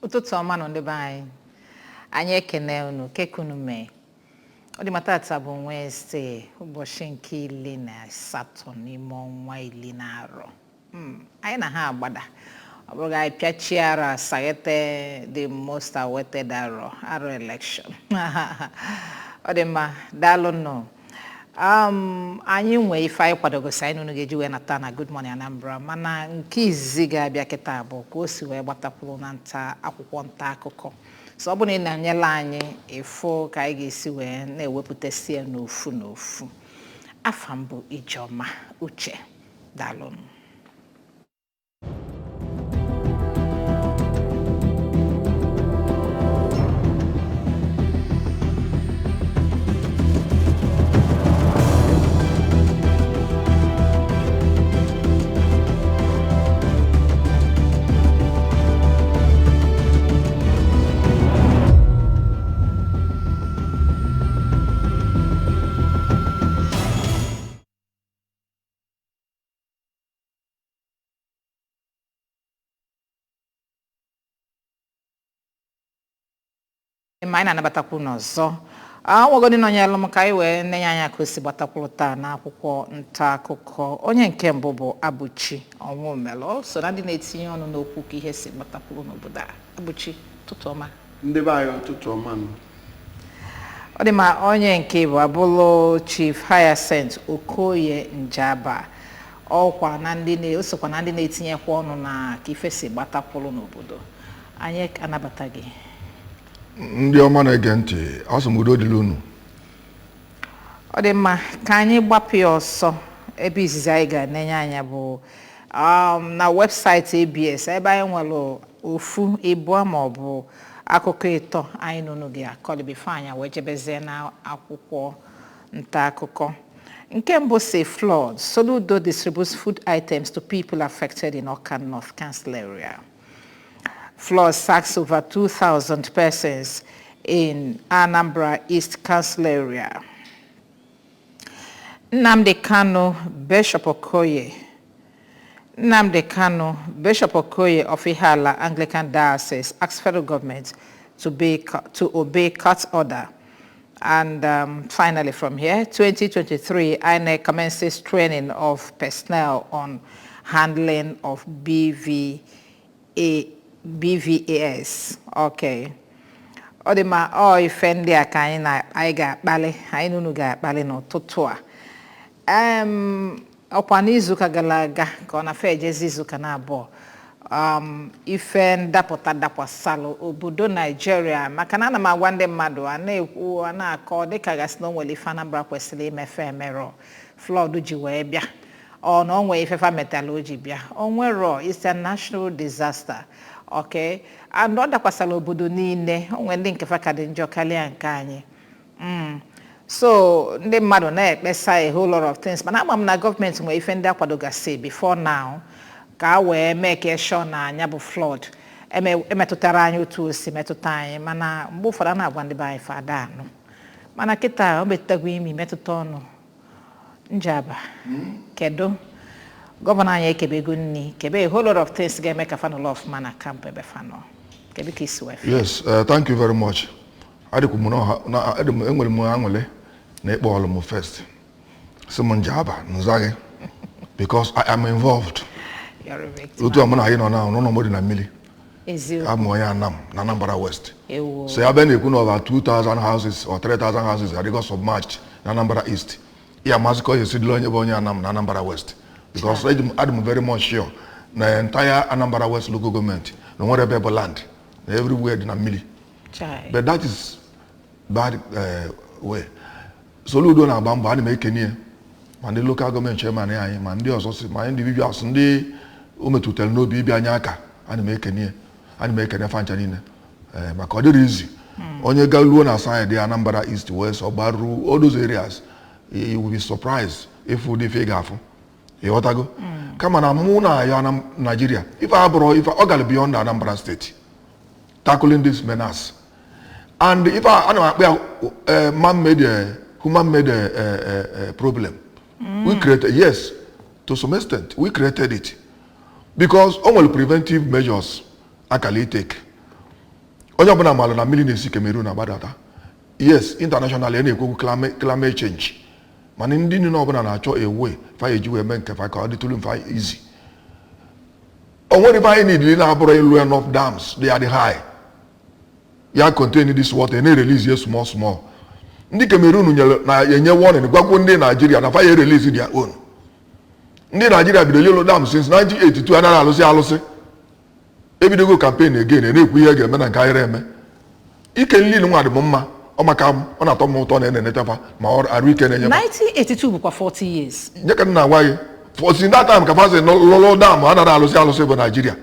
ụtụtụ ọma nọ ndị be anyị ekene unu kekunu mee ọ dị matata bụ Wednesday ụbọchị nke 18 n'ime ọnwa 10 n'arọ anyị na ha agbada ọ bụrụ anyị pịachie ara saghete the most awaited arọ election ọ dị mma daalụ nọ anyị nwee ife anyị kwadogosi anyị n'unu ga-eji wee nata na Good Morning Anambra mana nke izizi ga-abịa kịta bụ ka o si wee gbatakwuru na nta akwụkwọ nta akụkọ so ọ bụ na ị na-anyela anyị ịfụ ka anyị ga-esi wee na-ewepụtasị ya n'ofu n'ofu afa m bụ Ijeọma Uche daalụ. Ma anyị na-anabatakwu n'ọzọ nwegodi nọnyelụ m ka anyị wee nenye anya ka o si gbatakwuru taa n'akwụkwọ nta akụkọ. Onye nke mbụ bụ Abuchi Onwumelu so na ndị na-etinye ọnụ n'okwu ka ihe si gbatakwuru n'obodo a. Abuchi, ụtụtụ ọma. Ndị be anyị ụtụtụ ọma. Ọ dị ma onye nke bụ abụlụ Chief Hyacinth Okoye Njaba ọkwa na ndị osokwa na ndị na-etinyekwa ọnụ na ka ife si gbatakwuru n'obodo. Anyị anabata gị. Ndị ọma na-ege ntị, asị m udo dịrị unu. Ọ dị mma ka anyị gbapụ ya ọsọ ebe izizi anyị ga-enye anya bụ na webụsaịtị ABS ebe anyị nwere ofu ịbụọ ma ọ bụ akụkọ ịtọ anyị n'unu gị akọlị bifo anya wee jebezie na akwụkwọ nta akụkọ. Nke mbụ si flood, Soludo distributes food items to people affected in Awka North Council area. Flood sacks over 2,000 persons in Anambra East Council area. Nnamdi Kanu, Bishop Okoye of Ihala Anglican Diocese asks federal government to obey court order. And finally from here, 2023, INEC commences training of personnel on handling of BVAS. Okay. Ọ dị ma ife ndị a ka anyị ga-akpali anyị n'unu ga-akpali n'ụtụtụ a. Ọkwa n'izuụka gara aga ka ọ na-fe ejezi izuụka na-abụọ ife ndapụta dakwasалụ obodo Nigeria maka na ana m agwa ndị mmadụ a na-ekwu a na-akọ dịka gasị na o nwere ife Anambra kwesịrị imefe emerọ flood ji wee bịa ọ na o nwee ifefa metal o ji bịa o nwero it's a national disaster. Okay, and ọ dakwasala obodo niile o nwere ndị nke fa ka dị njọ karịa nke anyị. So ndị mmadụ na-ekpesa a whole lot of things mana ama m na gọọmenti nwere ife ndị akwadogasị before now ka a wee mee ka sure na anya bụ flood emetụtara anyị otu o si metụta anyị mana mgbe ụfọdụ na-agwa ndị be anyị fada anụ mana kịta o metụtagwa imi metụta ọnụ Njaba kedu gọvanọ anyị ekebego nni kebe a whole lot of things ga-eme ka fanụlọ ọfụma na kamp ebe fanọ kebe ka isi wee. Yes, thank you very much. Adịkwu m na enwere m aṅụle na ịkpọ ọlụ m first si m Njaba nzaghị because I am involved. Otu a mụ na anyị nọ n'ụlọ m dị na mmiri abụ onye Anam na Anambra West. So ya bịa na-ekwu na over 2,000 houses or 3,000 houses adịgo submerged na Anambra East. Ya mazịkọ ya esidila onye bụ onye Anam na Anambra West. Because I'm very much sure the entire Anambra West local government, no one ever land, everywhere in a milli. But that is bad way. So we don't have bamboo make any, and the local government chairman, and the also my individuals, and the to tell no baby anyaka, and make any fanchanine. Because there is on your Galuan aside the Anambra East, West, or Baru, all those areas, you will be surprised if we figure. Yotago, come on, Muna, Nigeria. If I go beyond Anambra State, tackling this menace, and if human-made problem, we created, yes, to some extent, we created it because all preventive measures actually take. onye ọbụla malụ na mmiri na-esi Cameroon agbadata. Yes, internationally na-ekwu climate change, mana ndị niile ọbụla na-achọ ewe fa eji wee mee nke fa ka ọ dịtụrụ mfa easy. O nwere ife anyị need na-abụrụ elu enough dams, they are the high. Ya contain this water na-release ya small. Ndị Cameroon enye warning gwakwu ndị Nigeria na fa ya release their own. Ndị Nigeria bidoro yellow dam since 1982 anaghị alụsị. Ebidogo campaign again na-ekwu ihe ga-eme na nke ahịrị eme. Ike nli nwa dị m mma, ọ maka ọ na-atọ m ụtọ na enenetafa ma ọ arụ ike na-enye. 1982 bụkwa 40 years. Nye ka nna gwa gị, for that time ka fa sị lolo dam anaghị alụsị bụ Nigeria.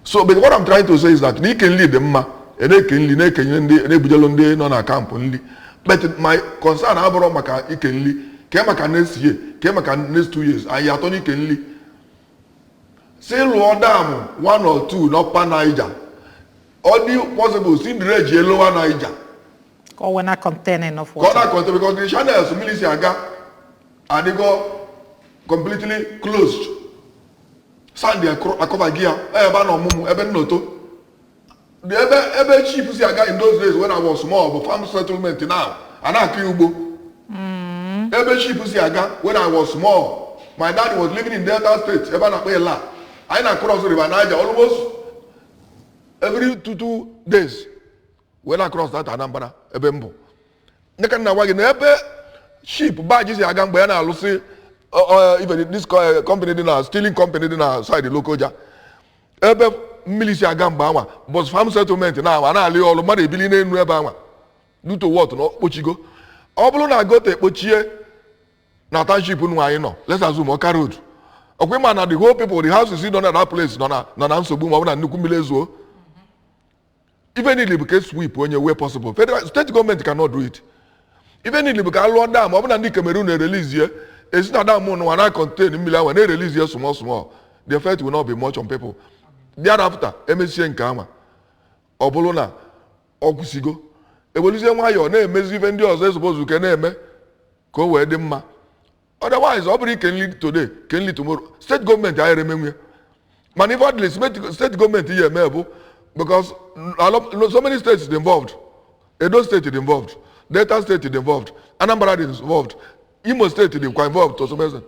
So but what I'm trying to say is that n'ike nli dị mma, na-eke nli na-ekenye ndị na-ebujelu ndị nọ na kampụ nli. But my concern abụrụ maka ike nli, ke maka next year, ke maka next 2 years, anyị atọ n'ike nli. Si lụọ dam 1 or 2 n'Upper Niger, ọ dị possible si dredge Lower Niger. Ka ọ na contain enough water. Ka ọ na contain because the channels mmiri si aga adịgo completely closed. Sand akọba gị ya, ebe a na ọmụmụ, ebe nnoto. Ebe cheap si aga in those days when I was small, but farm settlement now, a na-akụ ugbo. Ebe cheap si aga when I was small, my dad was living in Delta State, ebe a na-akpọ Ela. I na cross River Niger almost every 2 days. When I cross that Anambra, ebe mbụ. Neka na wagi na ebe ship badge si aga mgbe ya na alụsị even this company dị na stealing company dị na side Lokoja. Ebe mmiri si aga mgbe anwa, but farm settlement na anwa na-alị ọrụ mmadụ ebili n'enu ebe anwa. Due to what no kpochigo. Ọ bụrụ na gote ekpochie na township nụ anyị nọ, let's assume Ọka Road. Okay, man, the whole people, the house is in that place, no nsogbu ma ọ bụ na nnukwu mmiri ezuo. Even if it can sweep when way possible. Federal state government cannot do it. Even if it can lower dam, ọ bụ na ndị Cameroon release here, it's not that one when I contain mmiri when they release here small. The effect will not be much on people. Thereafter, MSC nke ama. Ọ bụrụ na ọ kwụsịgo. Evoluzie nwayọ na-emezi ife ndị ọzọ suppose ka na-eme ka o wee dị mma. Otherwise, nobody can lead today, can lead tomorrow. State government, I remember. Manifestly, state government here, because so many states is involved. Edo State is involved. Delta State is involved. Anambra is involved. Imo State is involved to some extent.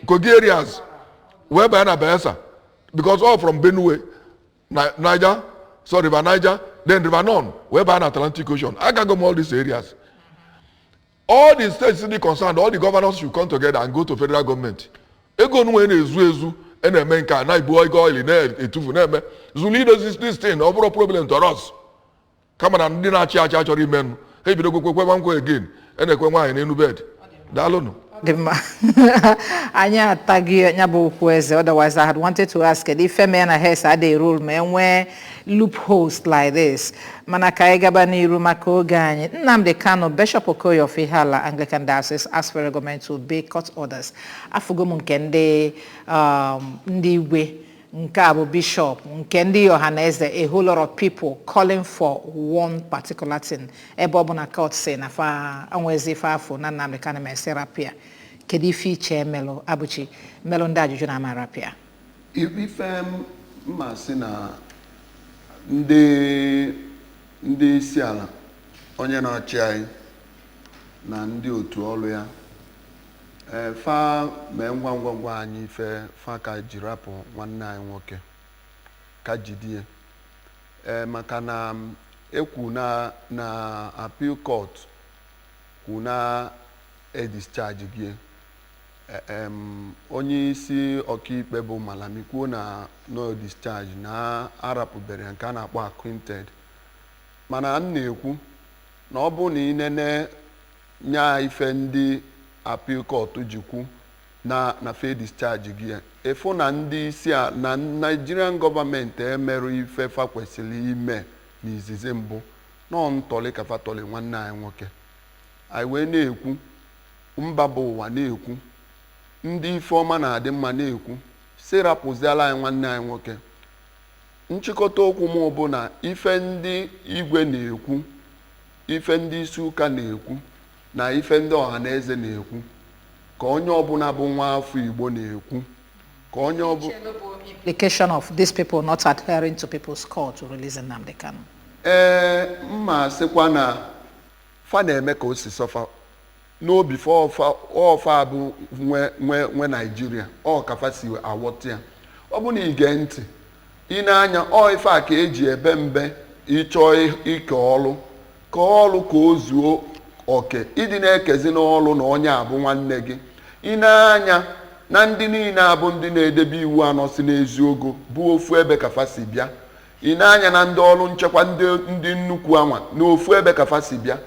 Kogi areas, whereby Anna Bayelsa, because all from Benue, Niger, River Niger, then River Non, whereby an Atlantic Ocean. I can go all these areas. All the states concerned, all the governors should come together and go to federal government. Ego nu ene ezu ene menka na ibu oil na etufu na eme. Zuli does this thing, overall problem to us. Come on, ndị na-achị achọrọ ime nụ. Ha ebido kwekwe nkwa again. Ene kwe nwaanyị n'enu bed. Daalụ nụ. Anyị atagi nya bụ okwu eze. Otherwise, I had wanted to ask if men na hes had a rule ma enwe loopholes like this. Mana ka anyị gaba n'iru maka oge anyị. Nnamdi Kanu, Bishop Okoye of Ihiala Anglican Diocese, asked for the government to obey court orders. Afụgo m nke ndị igwe nke a bụ bishop nke ndị Ọhaneze, a whole lot of people calling for one particular thing. Ebe ọ bụ na court say na fa anwezi fa afọ na Nnamdi Kanu meserapia. Kedu ife iche melo abụchi melo ndị ajụjụ na amarapia? Ife mma sị na ndị isi ala onye na-achị anyị na ndị otu ọrụ ya fa mee ngwa anyị ife fa ka jirapụ nwanne anyị nwoke ka jidie maka na ekwu na appeal court kwu na discharge gị onye isi ọkaikpe bụ Malami kwuo na no discharge na arapụbere nke a na-akpọ acquitted, mana m na-ekwu na ọ bụ na inene nya ife ndị appeal court jikwu na fe discharge gị efu na ndị isi na Nigerian government emerụ ife fa kwesịrị ime n'izizi mbụ nọ ntọlị ka fa tọlị nwanne anyị nwoke. Anyị wee na-ekwu mba bụ ụwa na-ekwu ndị ife ọma na-adị mma na-ekwu si rapụziala anyị nwanne anyị nwoke. Nchịkọta okwu m bụ na ife ndị igwe na-ekwu, ife ndị isi ụka na-ekwu na ife ndị Ọhaneze na-ekwu ka onye ọbụla bụ nwa afọ Igbo na-ekwu ka onye ọ bụ implication of these people not adhering to people's call to release Nnamdi Kanu. Mma sịkwa na fa na-eme ka o si sọfa n'obi ọfa bụ nwe Naijiria ọ kafa si awọta ya ọ bụ na ige ntị ị na-anya ife a ka eji ebe mbe ịchọ ike ọlụ ka o zuo oke ịdị na-ekezi n'ọlụ na onye abụ nwanne gị ị na-anya na ndị niile abụ ndị na-edebe iwu anọ si n'eziogo bụ ofu ebe kafa si bịa ị na-anya na ndị ọrụ nchekwa ndị nnukwu anwa n'ofu ebe kafa si bịa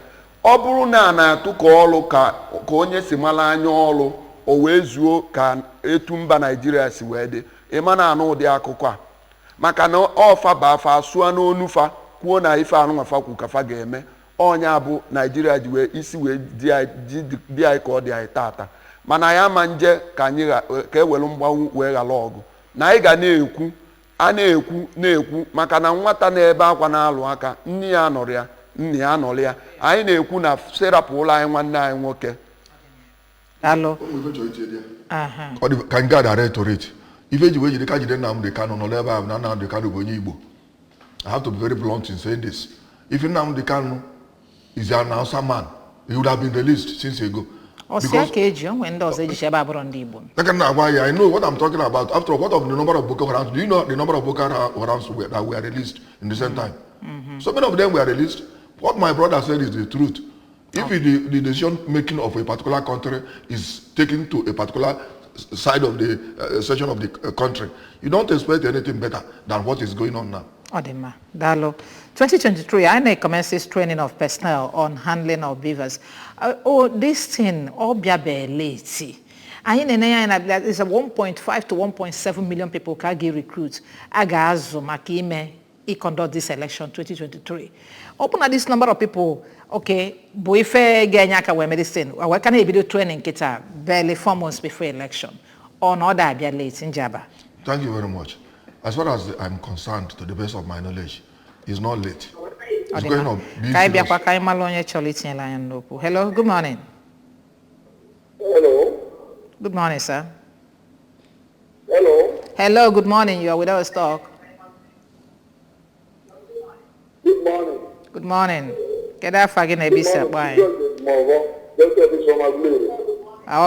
ọ bụrụ na a na-atụ ka ọlụ ka onye si mara anya ọlụ o wee zuo ka etu mba Naijiria si wee dị ịma na anụ ụdị akụkọ a maka na ọfa bụ afa asụa n'onufa kwuo na ife anụnwafa kwu kafa ga-eme onye abụ Naijiria ji wee isi wee dị anyị ka ọ dị anyị tata mana ya ma nje ka anyị ka ewelu mgbanwu wee ghara ọgụ na anyị ga na-ekwu maka na nwata na-ebe akwa na-alụ aka nne ya anọrọ ya anyị na-ekwu na serapụ ụlọ anyị nwanne anyị nwoke ka m ga direct ife ji wee jide ka jide Nnamdi Kanu nọ ebe ahụ na Nnamdi Kanu bụ onye Igbo. I have to be very blunt in saying this. If Nnamdi Kanu is an Hausa man, he would have been released since ago. I know what I'm talking about. After all, what of the number of Boko Haram? Do you know the number of Boko Haram that were released in the same time? So many of them were released. What my brother said is the truth. If the decision making of a particular country is taken to a particular side of the section of the country, you don't expect anything better than what is going on now. Odema, Dalo. 2023, INEC commences training of personnel on handling of beavers. This thing, Obiabe late. INEC is a 1.5 to 1.7 million people can get recruits. Agazo Makime, he conduct this election 2023. Open at this number of people, okay, boife genyaka we medicine. Why can he be do training kita barely 4 months before election? Or not that be late in Jaba? Thank you very much. As far as I'm concerned, to the best of my knowledge, it's not late. It's going on. Hello, good morning. Hello. Good morning, sir. Hello. Hello, good morning. You are with us, talk. Good morning. Good morning. Keda fagi na ebisa bye.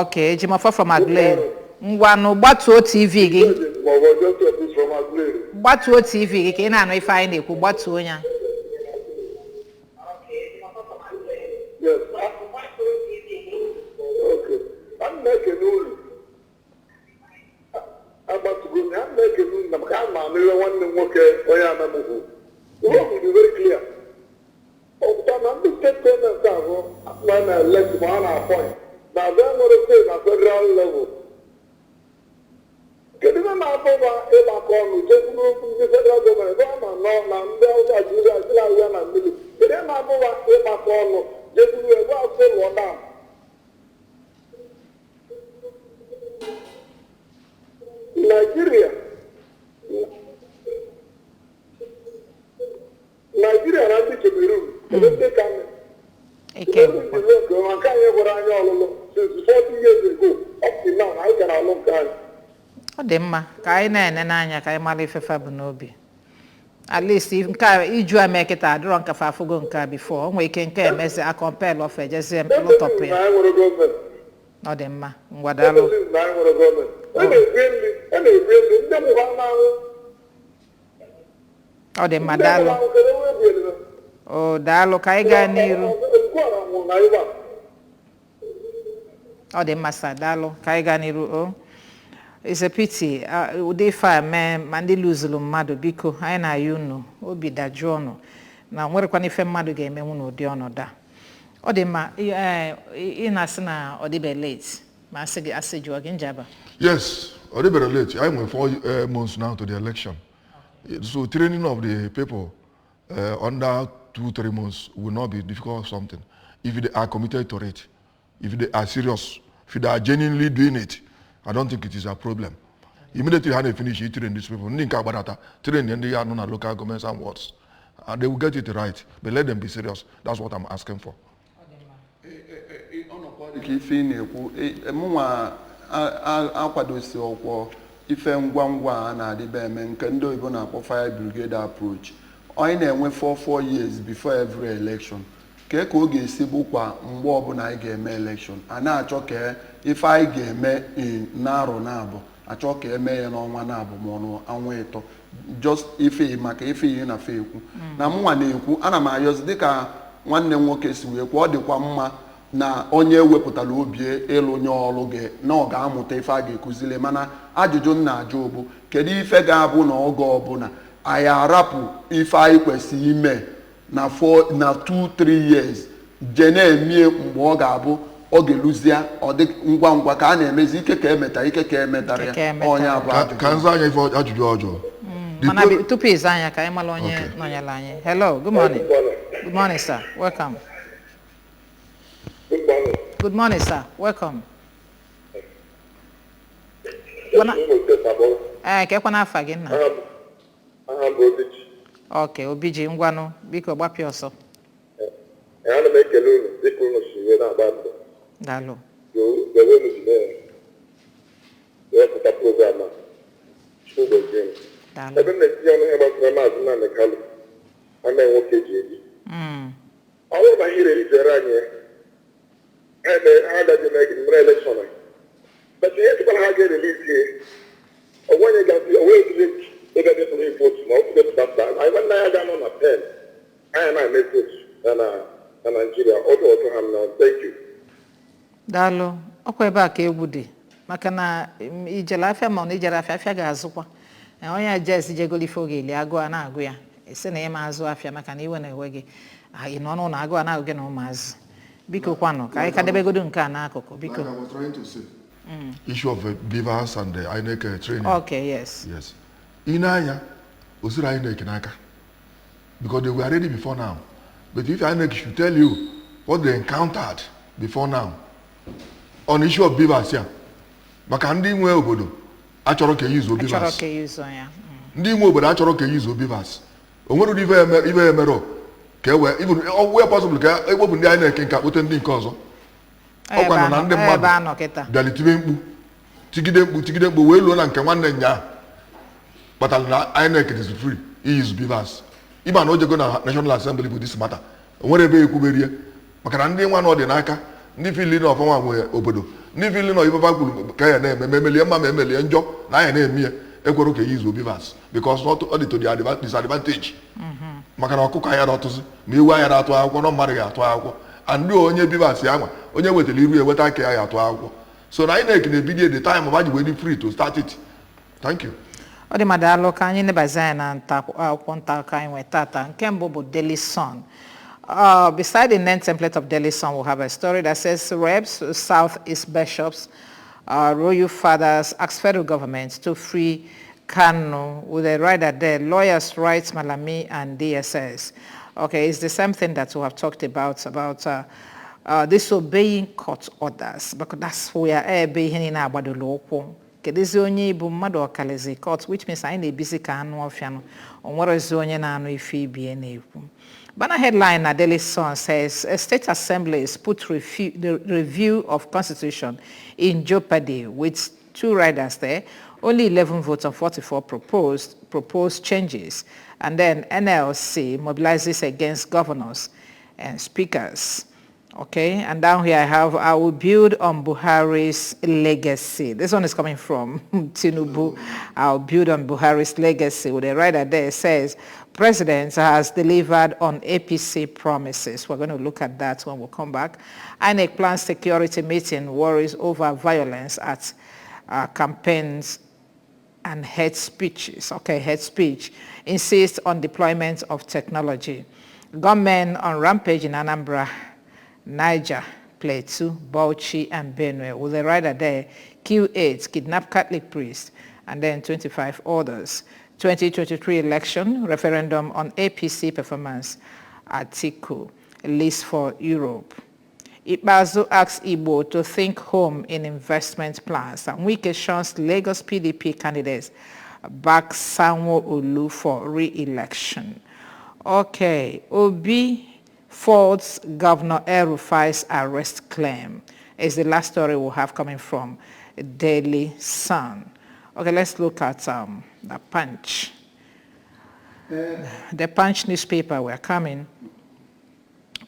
Okay, Jimafa from Aglae. Ngwanu gbatuo TV gị. Gbatuo TV gị ka ị na-anụ ife anyị na-ekwu gbatuo ya. Yes. Okay. I'm making ulu. I'm making ulu. I'm one nwoke onye amamuhu. The law will be very clear. Of the state government when I elect one appoint. Now they're going to say at federal level. Kedu na na-abụba ịgba aka ọnụ jekwuru ndị federal gọọmenti gọọma nọ na ndị ọzọ ajụjụ ajụla ahịa na mmiri kedu na-abụba ịgba aka ọnụ jekwuru ebe asụ ụlọ dam Nigeria na ndị Cameroon ebe ndị ka nke anyị gwara anyị ọlụlụ since 40 years ago up to now anyị gara alụ nke anyị. Ọ dị mma ka anyị na-ene n'anya ka anyị mara ifefe bụ n'obi. At least nke a iju eme kịta adịrọ nke afụgo nke a before o nwee ike nke emezi a compel of ejezie lụtọpụ ya. Ọ dị mma ngwadalụ. Ọ dị mma daalụ. O daalụ ka anyị gaa n'iru. Ọ dị mma sa daalụ ka anyị gaa n'iru o. It's a pity. Ụdị ife a mee ma ndị luzulu mmadụ biko anyị na-ayị unu obi dajụọ ọnụ na nwerekwana ife mmadụ ga-emenwu n'ụdị ọnọdụ a. Ọ dị mma ị na-asị na ọ dịbe late ma asị jụọ gị njaba. Yes, ọ dịbe late. I'm 4 months now to the election. So training of the people under 2-3 months will not be difficult or something if they are committed to it, if they are serious, if they are genuinely doing it. I don't think it is a problem. Immediately when they finish, you train these people. Train in the local governments and wards. And they will get it right. But let them be serious. That's what I'm asking for. ife ngwa ngwa a na-adịbe eme nke ndị oyibo na-akpọ fire brigade approach. Anyị na-enwe 4 years before every election. Ka ọ ga-esi bụkwa mgbe ọbụla anyị ga-eme election a na-achọ ka ife anyị ga-eme n'arọ na-abụ achọ ka eme ya n'ọnwa na-abụ ma ọnwa ịtọ just ife maka ife ihe na fe ekwu na mụnwa na-ekwu ana m ayọzi dịka nwanne m nwoke si wee kwa ọ dịkwa mma na onye wepụtara obi ịlụ nye ọlụ gị na ọ ga-amụta ife a ga-ekuzile mana ajụjụ m na-ajụ bụ kedu ife ga-abụ na oge ọbụla anyị arapụ ife anyị kwesịrị ime na 2-3 years je na-emie mgbe ọ ga-abụ ọ ga-eluzie ọ dị ngwa ngwa ka a na-emezi ike ka emeta ike ka emetara ya onye abụ ka nza anya ife ajụjụ ọjọọ mana tupu ịza anya ka anyị mara onye nọnyere anyị. Hello, good morning. Good morning, sir. Welcome. Good morning. Good morning, sir. Welcome. Kekwa n'afa gị nna. Aha bụ Obiji. Okay, Obiji, ngwanụ biko gbapịa ọsọ. Ana m ekele unu dịka unu si wee na-agba mbọ. Daalụ. Unu ji na-ewepụta program a. Daalụ. Ebe m na-etinye ọnụ ihe gbasara maazị Nnamdi Kanu ana nwoke ji ebi. Ọ bụrụ na ihe na-ezere anyị ha agaghị mere elekshọn anyị. But ihe tụkwara ha ga-erelisi ihe onwenye gasị onwe ebe dị tụrụ votu ma ọ tụdepụta anyị nwanne ya ga-anọ na pen anyị na-eme votu na Naịjirịa ọtụ ha na thank you. Daalụ. Ọkwa ebe a ka egwu dị maka na ijele afịa ma ọ na ijere afịa ga-azụkwa onye ajes jegolo ife oge eli agụụ a na-agụ ya esi na ịma azụ afịa maka na iwe na-ewe gị ị nọ n'ụlọ agụụ a na-agụ gị na ụmụazụ biko kwanụ ka anyị kadebegodo nke a n'akụkụ biko. Like I was trying to say, issue of beavers and the INEC training. Okay, yes. Yes. Inanya, osiri INEC n'aka because they were ready before now. But if INEC should tell you what they encountered before now on issue of beavers here, maka ndị nwe obodo achọrọ ka use beavers. Achọrọ ka use ya. Ndị nwe obodo achọrọ ka use beavers. O nwere ụdị ife emero ka ewe even where possible ka ekpopụ ndị INEC nke akpụte ndị nke ọzọ. Ọ kwanụ na ndị mmadụ bịalitibe mkpu tigide mkpu wee luo na nke nwanne nya kpatara na INEC is free use beavers. Ịba na o jego na National Assembly bụ this matter o nwere ebe ekwuberie maka na ndị nwa na ọ dị n'aka ndị fili na ọfọnwa nwe obodo ndị fili na ibefa kwuru ka ya na-eme emelie mma ma emelie njọ na anya na-eme ya ekwere ka use beavers because ọ dị to the disadvantage maka na ọkụkọ anya na-atụzi ma ewu anya na-atụ akwụkwọ na mmadụ ga-atụ akwụkwọ and onye beavers ya nwa onye wetara iru eweta aka ya atụ akwụkwọ so na INEC na-ebido the time ma ji wee dị free to start it. Thank you. Ọ dị mmadụ alụ ka anyị nebazi anya na akwụkwọ nta akụkọ anyị nwee tata nke mbụ bụ Daily Sun. Beside the name template of Daily Sun, we'll have a story that says Reps, Southeast Bishops, Royal Fathers ask federal government to free Kanu with a rider there. Lawyers rights Malami and DSS. Okay, it's the same thing that we have talked about disobeying court orders, because that's where in Abadolo. Kedezi onye bụ mmadụ ọkalizi court, which means anyị na-ebisi ka anụ ọfịa no onwerezi onye na-anụ ife ibie na-ekwu. Bana headline na Daily Sun says state assemblies put the review of constitution in jeopardy with 2 riders there. Only 11 votes on 44 proposed changes. And then NLC mobilizes against governors and speakers. Okay, and down here I will build on Buhari's legacy. This one is coming from Tinubu. I'll build on Buhari's legacy. With a writer there says, President has delivered on APC promises. We're going to look at that when we come back. INEC plans security meeting worries over violence at campaigns and hate speeches. Okay, hate speech. Insists on deployment of technology. Gunmen on rampage in Anambra, Niger, Plateau, Bauchi, and Benue. With a rider there, kill 8, kidnap Catholic priests, and then 25 others. 2023 election, referendum on APC performance, Atiku, list for Europe. Ibazu asks Igbo to think home in investment plans. And Wike shuns Lagos PDP candidates back Sanwo-Olu for re-election. Okay, Obi faults Governor El-Rufai's arrest claim is the last story we'll have coming from Daily Sun. Okay, let's look at the Punch. The Punch newspaper, we're coming.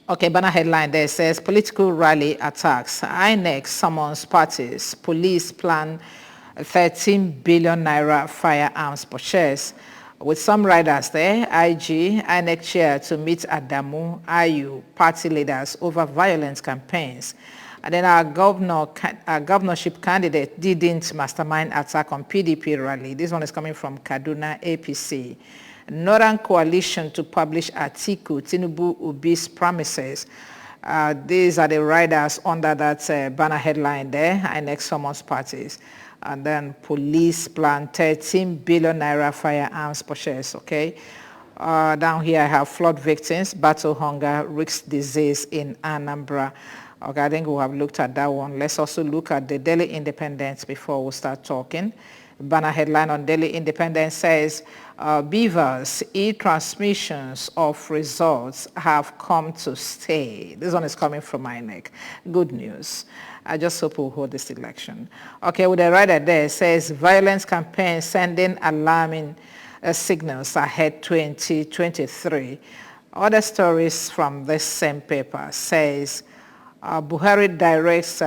Okay, banner headline there says, political rally attacks. INEC summons parties. Police plan 13 billion naira firearms purchase. With some riders there, IG, INEC chair to meet Adamu, IU, party leaders over violent campaigns. And then our governorship candidate didn't mastermind attack on PDP rally. This one is coming from Kaduna APC. Northern Coalition to publish Atiku Tinubu Obi's promises. These are the riders under that banner headline there, INEC summons parties. And then police plan 13 billion naira firearms purchase, okay? Down here I have flood victims, battle hunger, risks disease in Anambra. Okay, I think we have looked at that one. Let's also look at the Daily Independent before we start talking. Banner headline on Daily Independent says, Beavers, e-transmissions of results have come to stay. This one is coming from INEC. Good news. I just hope we'll hold this election. Okay, with the rider there, it says, violence campaign sending alarming signals ahead 2023. Other stories from this same paper says, Buhari directs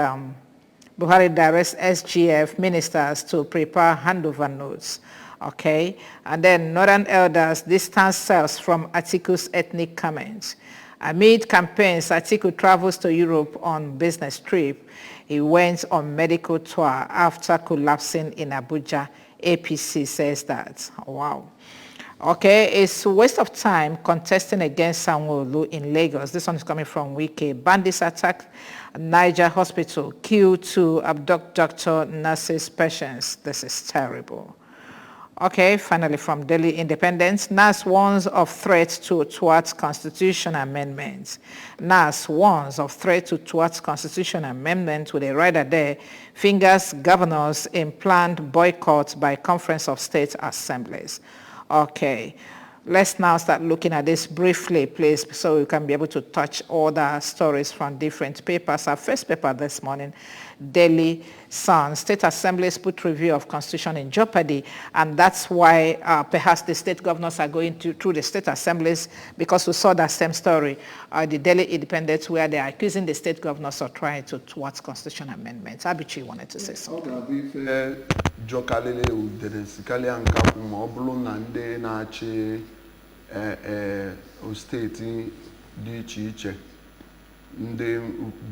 SGF ministers to prepare handover notes. Okay, and then Northern elders distance themselves from Atiku's ethnic comments. Amid campaigns, Atiku travels to Europe on business trip. He went on medical tour after collapsing in Abuja. APC says that. Wow. Okay, it's a waste of time contesting against Sanwo-Olu in Lagos. This one is coming from Wike. Bandits attack Niger Hospital, kill to abduct doctor, nurses, patients. This is terrible. Okay, finally from Daily Independent, NAS warns of threat towards constitution amendments. NAS warns of threat towards constitution amendments with a rider there, fingers governors in planned boycott by Conference of State Assemblies. Okay, let's now start looking at this briefly, please, so we can be able to touch all the stories from different papers. Our first paper this morning, Daily Sun. State assemblies put review of constitution in jeopardy, and that's why perhaps the state governors are going through the state assemblies, because we saw that same story, the Daily Independent, where they are accusing the state governors of trying to towards constitution amendments. Abichi wanted to say something. Jokalele udere sikali ankapu ma ọ bụrụ na ndị na-achị steeti dị iche iche ndị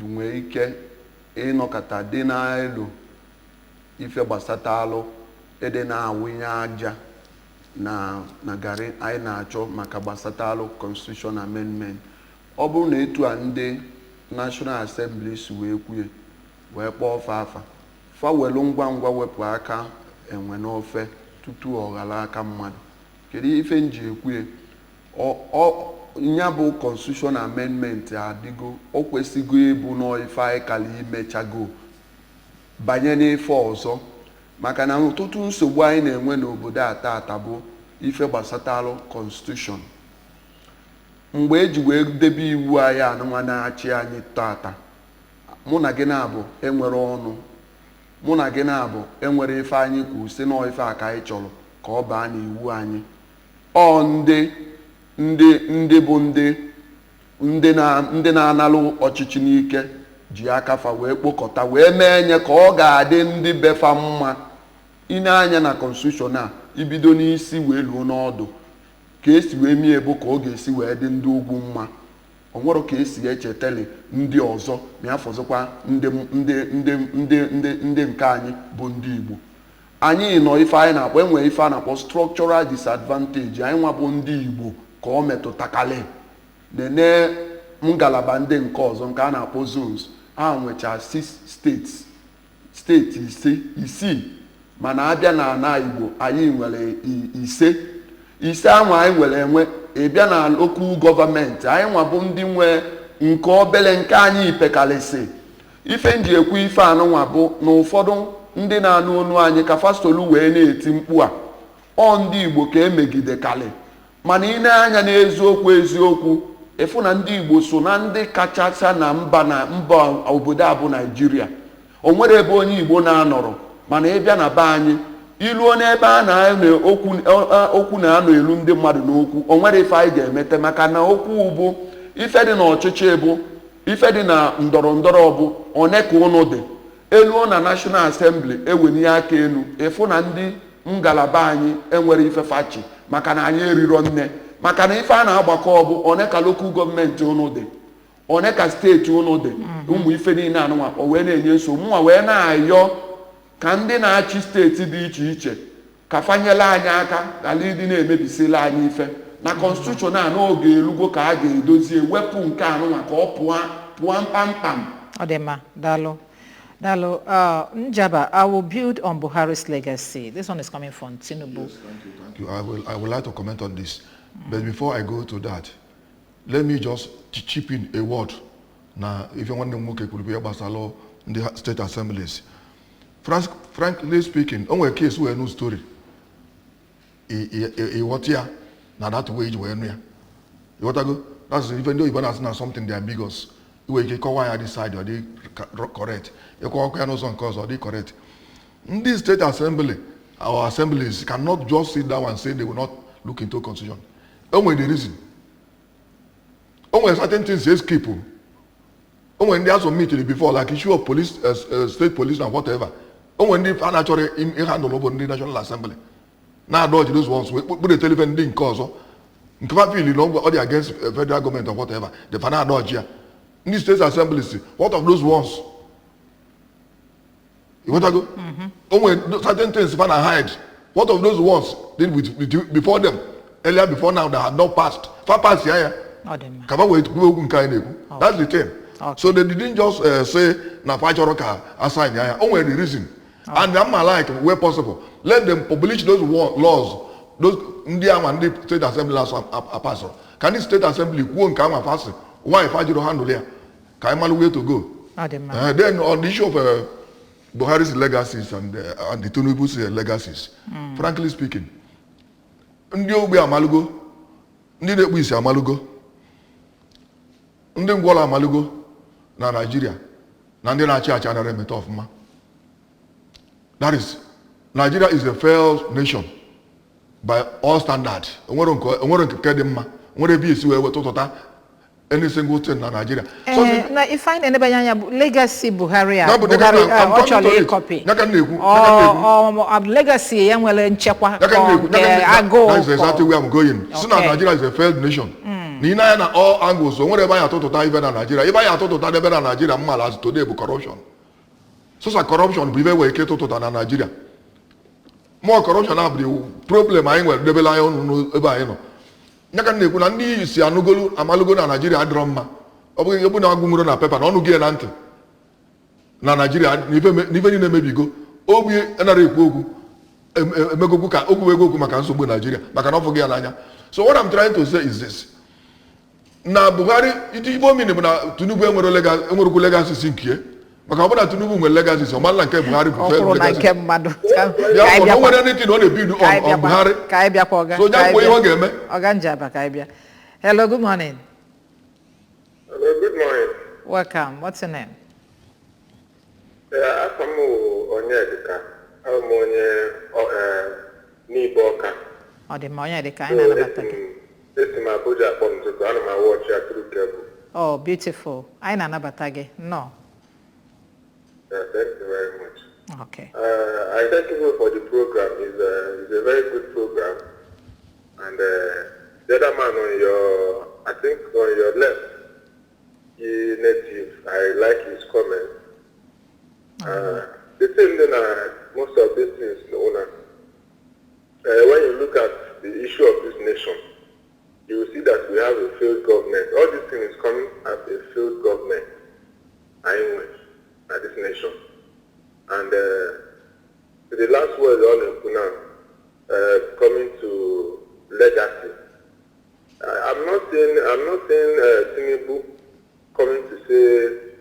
nwee ike ịnọkọta dị n'elu ife gbasatalụ ede na-awụnye aja na garị anyị na-achọ maka gbasatalụ constitution amendment. Ọ bụrụ na etu a ndị National Assembly si wee kwuye wee kpọọ fafa fawelu ngwa ngwa wepụ aka enwe n'ofe tutu ọ ghara aka mmadụ. Kedu ife nji ekwuye nya bụ constitution amendment adịgo, o kwesịgo ịbụ n'ife anyị kala imechago banye n'ife ọzọ, maka na ọtụtụ nsogbu anyị na-enwe n'obodo a tata bụ ife gbasatalụ constitution. Mgbe eji wee debe iwu anyị anụnwa na-achị anyị tata, mụ na gị na-abụ enwere ọnụ, mụ na gị na-abụ enwere ife anyị kwu si na ife aka anyị chọrọ ka ọ baa n'iwu anyị. Ọ ndị bụ ndị na-analụ ọchịchị n'ike ji akafa wee kpokọta wee mee nye ka ọ ga-adị ndị befa mma. Ine anya na constitution a ibido n'isi wee luo n'ọdụ ka esi wee mie bụ ka ọ ga-esi wee dị ndị ugwu mma. O nwere ka esi echetele ndị ọzọ ma afọzọkwa ndị nke anyị bụ ndị Igbo. Anyị nọ ife anyị na-akpọ enwe ife a na-akpọ structural disadvantage. Anyị nwa bụ ndị Igbo ka ọ metụtakalị nene ngalaba ndị nke ọzọ nke a na-akpọ zones. Ha nwecha 6 steeti isii, mana abịa na ana Igbo anyị nwere ise ahụ anyị nwere enwe. Ịbịa na local gọọmenti anyị nwa bụ ndị nwe nke obele nke anyị ipekalịsị. Ife nji ekwu ife anụnwa bụ na ụfọdụ ndị na-anụ onu anyị ka fastolu wee na-eti mkpu a ọ ndị Igbo ka emegidekalị, mana ị na-anya n'eziokwu efu na ndị Igbo so na ndị kachacha na mba obodo a bụ Naịjirịa. O nwere ebe onye Igbo na-anọrọ, mana ịbịa na be anyị iluo n'ebe a na-anọ okwu na-anọ elu ndị mmadụ n'okwu o nwere ife anyị ga-emete maka na okwu bụ ife dị na ọchịchị bụ ife dị na ndọrọ ndọrọ bụ one ka ụnụ dị eluo na National Assembly ewenye aka elu ịfụ na ndị ngalaba anyị enwere ife fachi maka na anyị eriro nne maka na ife a na-agbakọ bụ one ka lokal gọọmenti ụnụ dị one ka steeti ụnụ dị ụmụ ife niile anụnwa o wee na-enye nsogbu mụnwa wee na-ayọ ka ndị na-achị steeti dị iche iche ka fanyela anyị aka ghara ịdị na-emebisila anyị ife na constitution a n'oge elugo ka a ga-edozie wepụ nke anụnwa ka ọ pụọ mkpamkpam. Ọ dị mma, daalụ. Dalo, Njaba, I will build on Buhari's legacy. This one is coming from Tinubu. Yes, thank you. I would like to comment on this. But before I go to that, let me just chip in a word. Now, if you want to move Basalo in the state assemblies, frankly speaking, on a case where no story, what here, now that wage where near. What I go? That's even though even as now something they are ambiguous. You can call why I decide or they correct. You can also cause or they correct. In this state assembly, our assemblies cannot just sit down and say they will not look into constitution. Only the reason. Only certain things they skip. Only when they have some meeting before, like issue of police, state police and whatever. Only when they actually handle over the National Assembly. Now dodge those ones. We put the telephone in cause. In fact, you know, all the against federal government or whatever. The final dodge here. In these state assemblies, what of those ones? You want to go? Only certain things can hide. What of those ones did with before them? Earlier before now that had not passed. Far past here. That's the thing. Okay. So they didn't just say na Pachoroka assign here. Only the reason. Okay. And I'm like where possible. Let them publish those laws. Those India and the state assembly laws are passed. Can the state assembly won't come and pass it? Why if I do handle here? Can I way to go? Then on the issue of Buhari's legacies and the Tinubu's legacies, frankly speaking, ndị ogbe amalugo, ndị na-ekpu isi amalugo, ndị ngwọrọ amalugo na Nigeria, na ndị na-achị achị anaghị emeta ọfụma. That is, Nigeria is a failed nation by all standards. Onwere nke dị mma, onwere ebe isi wee wetụtụta any single thing in Nigeria. Now, if I find anybody legacy Buhari, actually a copy. Legacy, young well in Chekwa. That's exactly where I'm going. So now Nigeria is a failed nation. Nina na all angles. So whenever you talk to even in Nigeria, if I talk to even in Nigeria, malas today with corruption. So corruption be very to Nigeria. More corruption have the problem. I will rely on no. Nyaka na-ekwu na ndị isi anụgolu amalugo na Nigeria adịrọ mma ọ bụghị ebu na agụmụrụ na pepa na ọnụ gị na ntị na Nigeria n'ife niile emebigo ogbi anara ekwu okwu emegokwu ka okwu ego okwu maka nsogbu Nigeria maka na ọ fụghị ya n'anya. So what I'm trying to say is this: na Buhari iti Igbo mini bụ na Tinubu enwerekwu legacy si nke maka ọ bụ na Tinubu nwere legacy ọ mara nke Buhari bụ failed legacy. Ya nwere anything ọ na-ebido on Buhari. So ya kwa ihe ọ ga-eme. Oganjaba Kaibia. Hello, good morning. Hello, good morning. Welcome. What's your name? Asamu Onyedika. I'm Niboka. Oh, the Onyedika. I know about that. This is my Abuja from to go my watch through cable. Oh, beautiful. I know about that. No. Thank you very much. Okay. I thank you for the program. It's a very good program. And the other man on your, I think on your left, he native. I like his comment. The thing that most of these things, when you look at the issue of this nation, you will see that we have a failed government. All this thing is coming as a failed government. At this nation. And the last word on Puna, coming to legacy. I'm not saying Tinubu coming to say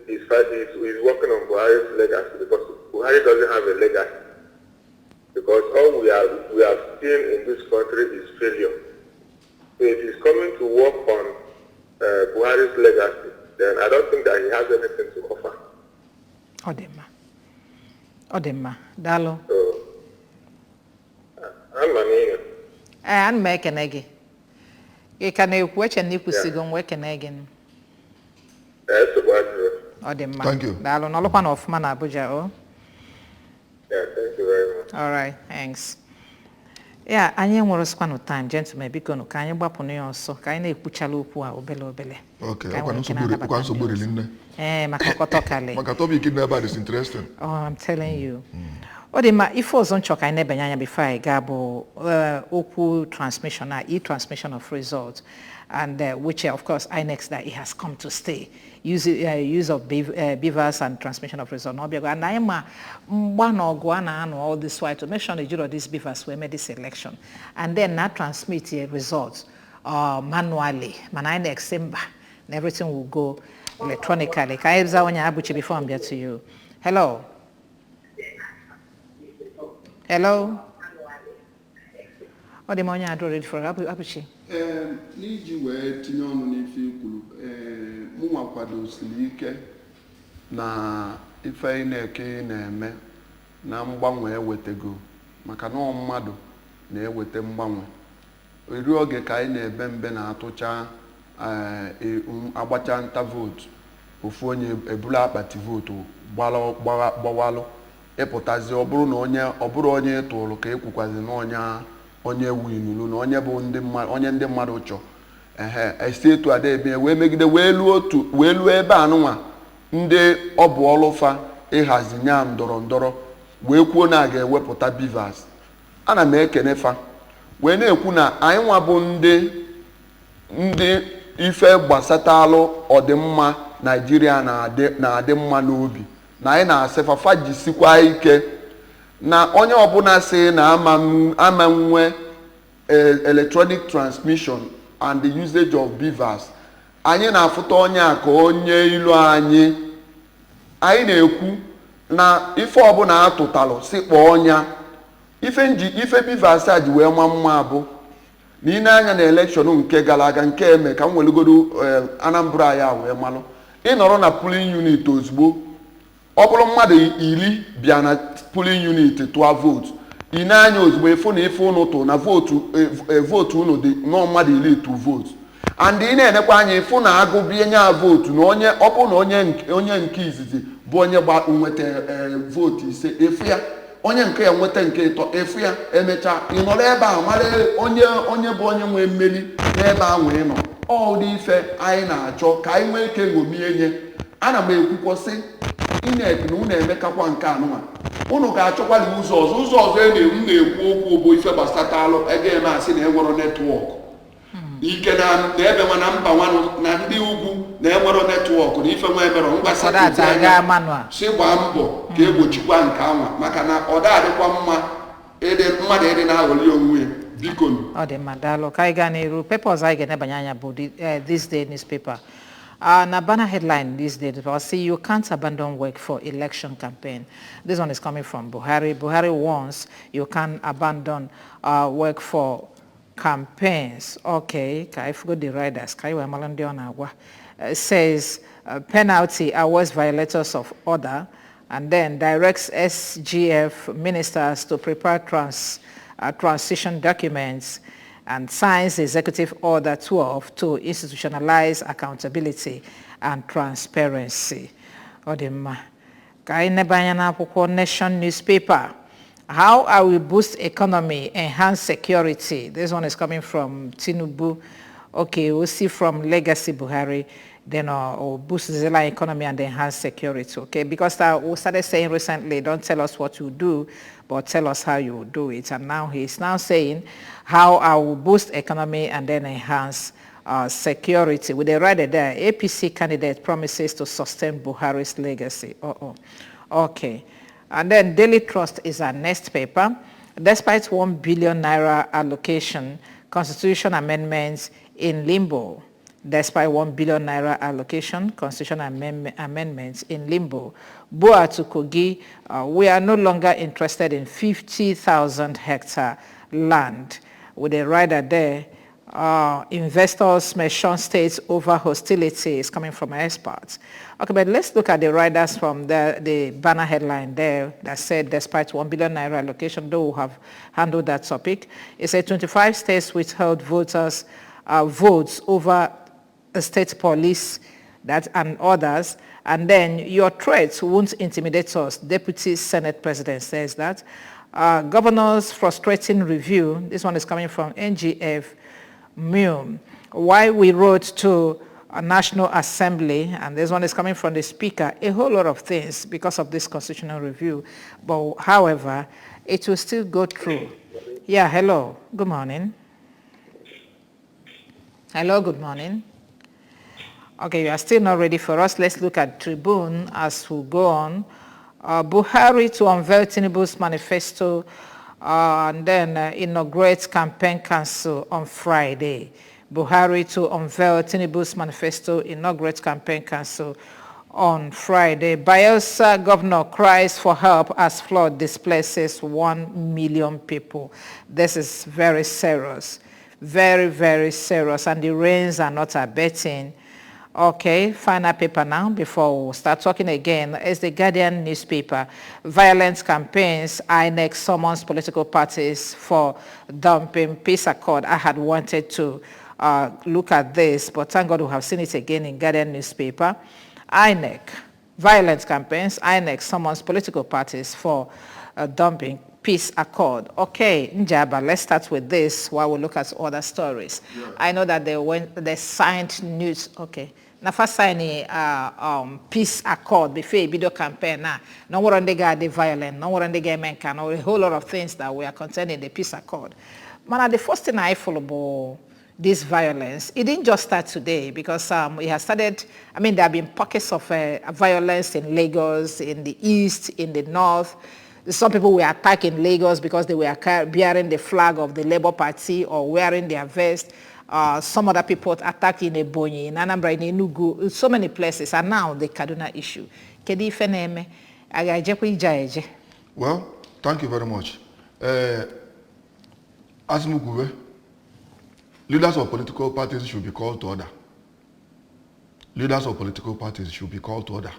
he's working on Buhari's legacy, because Buhari doesn't have a legacy. Because all we have seen in this country is failure. So if he's coming to work on Buhari's legacy, then I don't think that he has anything to offer. Odema. Dalo. n'ihe. Ana m ekene gị. Ị ka na-ekwu eche na ikwusigo m wee kene gị. Nsogbu adịrọ. Ọ dị mma. Thank you. Daalụ n'ọlụkwa na ọfụma na Abuja, o. Yeah, thank you very much. All right, thanks. Yeah, anyị enwere squanu time, gentlemen, biko nụ ka anyị gbapụ na ya ọsọ ka anyị na-ekwuchala okwu a obele. Okay, Ka anyị ọkwa nwee ike nsogbu na-anabata nsogbu ndị ọzọ. rinne. Maka ọkọtọ kali. Maka topic dị ebe a is interesting. Oh, I'm telling you. Ọ dị mma, ife ọzọ nchọ ka anyị na-ebanye anya before anyị gaa bụ okwu transmission na e-transmission of results, and which of course INEC that it has come to stay. Use of beavers and transmission of results. And I am all this while to make sure the these beavers will make this election, and then not transmit the results manually. Man, INEC Simba, and everything will go electronically. Before I'm to you. Hello. Hello. Ọ dị m onye adọ ready for Abuchi. N'iji wee tinye ọnụ n'ife ikwuru, mụnwa kwadosiri ike na ife na-eke na-eme na mgbanwe ewetego, maka na mmadụ na-eweta mgbanwe. Eri oge ka anyị na-ebe mbe na-atụcha agbacha nta vootu, ofu onye ebulu akpati vootu gbawalụ ịpụtazi ọ bụrụ onye tụrụ ka ekwukwazi na onye winulu na onye bụ ndị mmadụ chọ esi etu ada ebe wee megide wee luo ebe anụnwa ndị ọ bụ ọlụfa ịhazi nya ndọrọ wee kwuo na a ga-ewepụta beavers. Ana m ekene fa wee na-ekwu na anyị nwa bụ ndị ife gbasatalụ ọdịmma Naijiria na-adị mma n'obi, na anyị na-asị fa jisikwa ike na onye ọbụla sị na ama nwe electronic transmission and the usage of beavers. Anyị na-afụta onye a ka onye ilu anyị na-ekwu na ife ọbụla atụtalụ si kpọọ ọnya ife beavers a ji wee mma bụ na ị na-anya na elekshọn nke gara aga nke eme ka m welugodo Anambra ya wee malụ ịnọrọ na polling unit ozugbo ọ bụrụ mmadụ 10 bịa na polling unit tụọ vootu, ị na-anya ozugbo efu na ife ụnụ tụ na vootu ụnụ dị nọọ mmadụ 10 tụ vootu, and ị na-enekwa anya efu na agụbie nya vootu na ọ bụ na onye nke izizi bụ onye nweta vootu 5 efu ya, onye nke ya nweta nke 3 efu ya, emechaa ị nọrọ ebe a mara onye bụ onye nwe mmeri n'ebe ahụ ị nọ. Ọ dị ife anyị na-achọ ka anyị nwee ike ṅomie nye. Ana m ekwukwọsị INEC na unu emekakwa nke anụnwa, unu ga-achọkwali ụzọ ọzọ m na-ekwu okwu bụ ife gbasatalụ eme asị na enwero netwọk ike na ebe nwa na mba nwanụ na ndị ugwu na enwero netwọk na ife nwa emero mgbasata anya si gbaa mbọ ka egbochikwa nke anwa, maka na ọ da-adịkwa mma mmadụ ịdị na-aghọli onwe ya. Biko ọ dị mma, daalụ. Ka anyị gaa n'iru, papers anyị ga-enebanye anya bụ this day newspaper. Na banner headline these days, I see you can't abandon work for election campaign. This one is coming from Buhari. Buhari warns you can't abandon work for campaigns. Okay, I forgot the riders. Says penalty awards violators of order, and then directs SGF ministers to prepare transition documents and signs Executive Order 12 to institutionalize accountability and transparency. Odema. Nation newspaper. How I will boost economy, enhance security. This one is coming from Tinubu. Okay, we'll see from Legacy Buhari. Then or boost the economy and enhance security. Okay, because we started saying recently, don't tell us what you do, but tell us how you do it. And now he's now saying how I will boost economy and then enhance security. With the rider there, APC candidate promises to sustain Buhari's legacy. Okay. And then Daily Trust is our next paper. Despite 1 billion naira allocation, constitution amendments in limbo. Despite 1 billion naira allocation, constitutional amendments in limbo. Boa to Kogi, we are no longer interested in 50,000 hectare land. With a rider there, investors may shun states over hostilities coming from experts. Okay, but let's look at the riders from the banner headline there that said, despite 1 billion naira allocation, though we have handled that topic, it said 25 states withheld votes over the state police and others. And then your threats won't intimidate us. Deputy Senate President says that. Governors frustrating review. This one is coming from NGF MUM. Why we wrote to a National Assembly, and this one is coming from the Speaker, a whole lot of things because of this constitutional review. But however, it will still go through. Yeah, hello, good morning. Hello, good morning. Okay, you are still not ready for us. Let's look at Tribune as we go on. Buhari to unveil Tinubu's manifesto and then inaugurate campaign council on Friday. Buhari to unveil Tinubu's manifesto, inaugurate campaign council on Friday. Bayelsa governor cries for help as flood displaces 1 million people. This is very serious, very, very serious, and the rains are not abating. Okay, final paper now before we start talking again. It's the Guardian newspaper. Violent campaigns, INEC summons political parties for dumping peace accord. I had wanted to look at this, but thank God we have seen it again in Guardian newspaper. INEC, violent campaigns, INEC summons political parties for dumping peace accord. Okay, Njaba, let's start with this while we look at other stories. Yeah. I know that they signed news. Okay. Now first signing peace accord before a video campaign now. No one on the guy the violent, no one on the guy men can, or a whole lot of things that we are contained in the peace accord. Man, the first thing I follow about this violence, it didn't just start today because it has started. I mean, there have been pockets of violence in Lagos, in the east, in the north. Some people were attacked in Lagos because they were bearing the flag of the Labour Party or wearing their vest. Some other people attacked in Ebonyi, in Anambra, in Enugu, so many places. And now the Kaduna issue. Well, thank you very much. As Mugube, leaders of political parties should be called to order. Leaders of political parties should be called to order.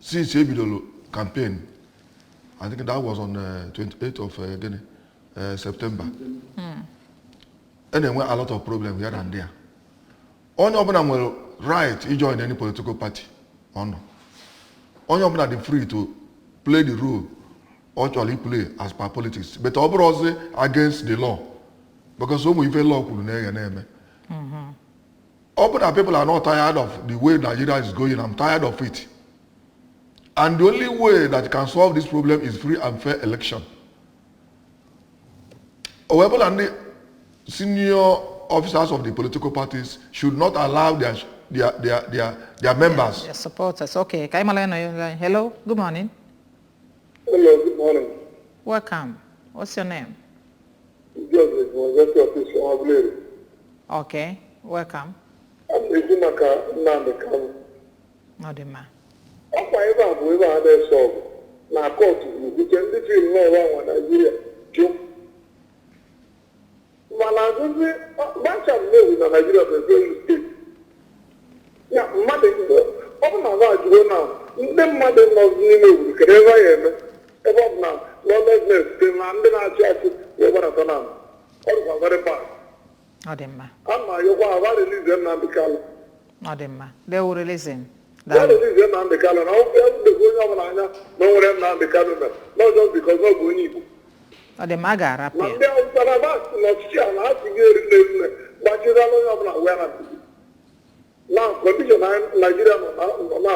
Since Ebidolo campaign, I think that was on 28th of September. And there were a lot of problems here and there. Only of will right to join any political party or no. Only of them are free to play the role or actually play as per politics. But overall against the law. Because some even law could name. Open people are not tired of the way Nigeria is going. I'm tired of it. And the only way that can solve this problem is free and fair election. However, and the senior officers of the political parties should not allow their members. Their supporters. Okay. Hello. Good morning. Hello. Good morning. Welcome. What's your name? Joseph. Okay. Welcome. I'm Ejimaka Nnamdi. Nodima. Ọkwa ebe a bụ ebe a na-eso na kọtụ nke ndị fil n'ụwa nwa Naịjirịa jụ. Mana azụzi gbacha mmewu na Naịjirịa bụ ebe steeti. Ya mmadụ ọ bụ na ha ajụgo na ndị mmadụ nọ n'ime obodo kedu ebe ya eme ebe ọ bụ na lawlessness dị na ndị na-achị achị wee gbarata na ọ dịkwa very bad. Ọ dị mma. A na-ayọkwa aba release Nnamdi Kanu. Ọ dị mma. They will release him. That is Nnamdi Kanu. Now, the going on anya no one Nnamdi Kanu, not just because of going Igbo. Ọ dị mma ga-arapụ ya. Na ndị Hausa na ọchịchị a na-asịghị eri nne gbachiri onye ọbụla wee na na condition Nigeria nọ na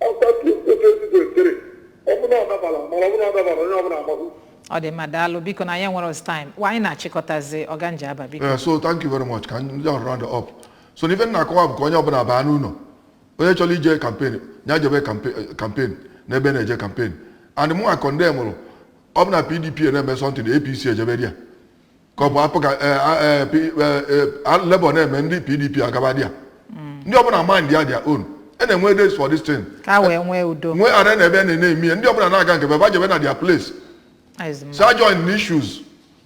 after 2023 ọ bụ na ọ dabara mana ọ bụ na ọ dabara onye ọbụla agbahụ. Ọ dị mma daalụ biko na ya nwere time. Wanyị na-achịkọtazi Oga Njaba biko. So thank you very much. Can you just round up? So even na-akọwa bụ ka onye ọbụla baa n'ụlọ. Onye chọrọ ije campaign, nya jebe campaign n'ebe na-eje campaign. And mụ a condemn ọ bụ na PDP na-eme something APC ejebe dia. Ka ọ bụ apụ ka Labour na-eme ndị PDP agaba dia. Ndị ọbụla mind ya their own. And then days for this thing. Ka wee nwee udo. Nwee ara na ebe na-eme ndị ọbụla na-aga nke baba jebe na their place. Sa join issues.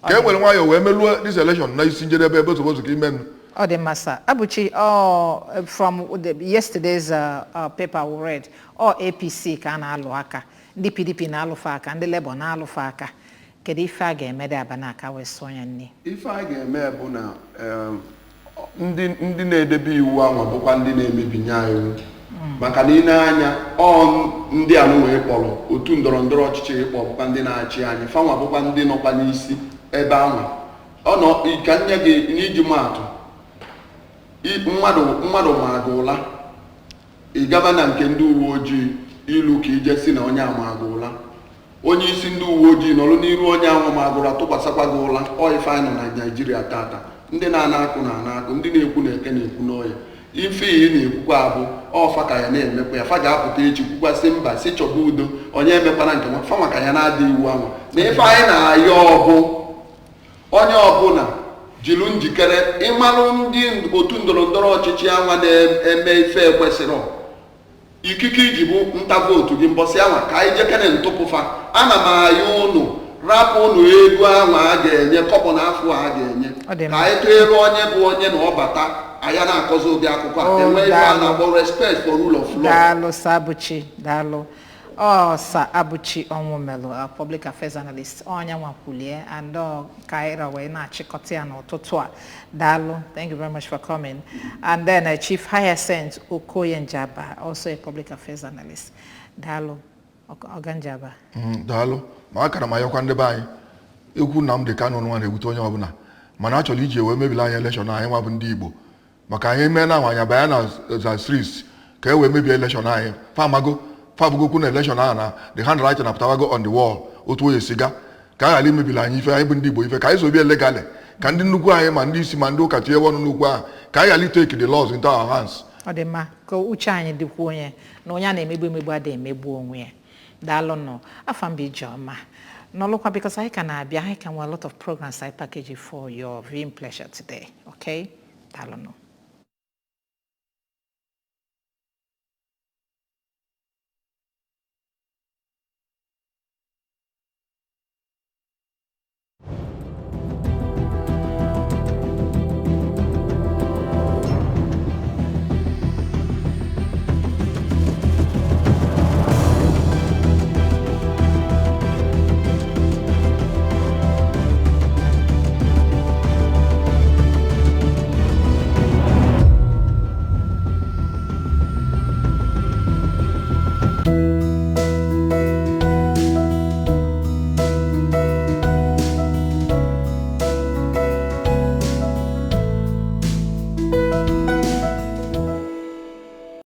ka e nwere nwayọ wee meluo this election na isi njedebe ebe sobozu ka imenu Oh, the massa. Abuchi, from yesterday's paper we read, APC can aluaka, the PDP na alufaka, and the Labour na alufaka. Kedi ife a ga-eme dị abanaka wee sonye nni. Ife a ga-eme bụ na ndị na-edebe iwu ahụ bụkwa ndị na-emebinye iwu. Maka na ị na-anya ndị anụ wee kpọrọ otu ndọrọndọrọ ọchịchị ịkpọ bụkwa ndị na-achị anyị. Fanwa bụkwa ndị nọkwa n'isi ebe ahụ. Ka nye gị n'iji maatụ. Mmadụ maaga ụla ị gaba na nke ndị uwe ojii ilu ka ije si na onye amaga ụla onye isi ndị uwe ojii nọrọ n'iru onye ahụ magụra tụkwasakwa gị ụla ife anyị nọ na Naịjirịa tata ndị na-ana akụ ndị na-ekwu na eke na-ekwu n'ọya ife iyi na-ekwukwa abụ ọfa ka ya na-emekwa ya fa ga-apụta echi kwukwasị mba si chọba udo onye emekwana nke fa maka ya na-adị iwu ahụ na ife anyị na-ayọ ọbụ onye ọbụla jilu njikere ịmalụ ndị otu ndọrọndọrọ ọchịchị anwa na-eme ife ekwesịrị ikike iji bụ nta vootu gị mbọsị anwa ka anyị jekere ntụpụfa ana m ayọ ụnụ rapụ ụnụ ego anwa a ga-enye kọpọ na afọ a ga-enye ka anyị tụere onye bụ onye na ọbata anya na-akọzi ụdị akụkọ a enwe ife a na-akpọ respect for rule of law. Daalụ Sabuchi, daalụ. Sa Abuchi Onwumelu, a public affairs analyst, Onya Wapulie, and Kaira wee na-achịkọta ya n'ụtụtụ a. Daalụ, thank you very much for coming. And then Chief Hyacinth Okoye Njaba, also a public affairs analyst. Daalụ, Oga Njaba. Daalụ, ma akara m ayọkwa ndị be anyị ekwu Nnamdi Kanu nwa na-ewute onye ọbụla mana a chọrọ iji wee mebili anyị elekshọn anyị nwa bụ ndị Igbo maka anyị mee na nwanya banya na streets ka e wee mebie elekshọn anyị fabugokwu na election ahụ na the handwriting apụtawago on the wall otu onye siga ka a ghara imebili anyị ife anyị bụ ndị Igbo ife ka anyị sobie legally ka ndị nnukwu anyị ma ndị isi ma ndị ụka tinye ọnụ n'ukwu ahụ ka anyị ghara take the laws into our hands. Ọ dị mma ka uche anyị dịkwa onye na onye a na-emegbu emegbu adịghị emegbu onwe ya. Daalụ nọ afọ mba Ijeọma n'ọlụkwa because anyị ka na-abịa anyị ka nwee a lot of programs I package for your viewing pleasure today. Okay? Daalụ nọ.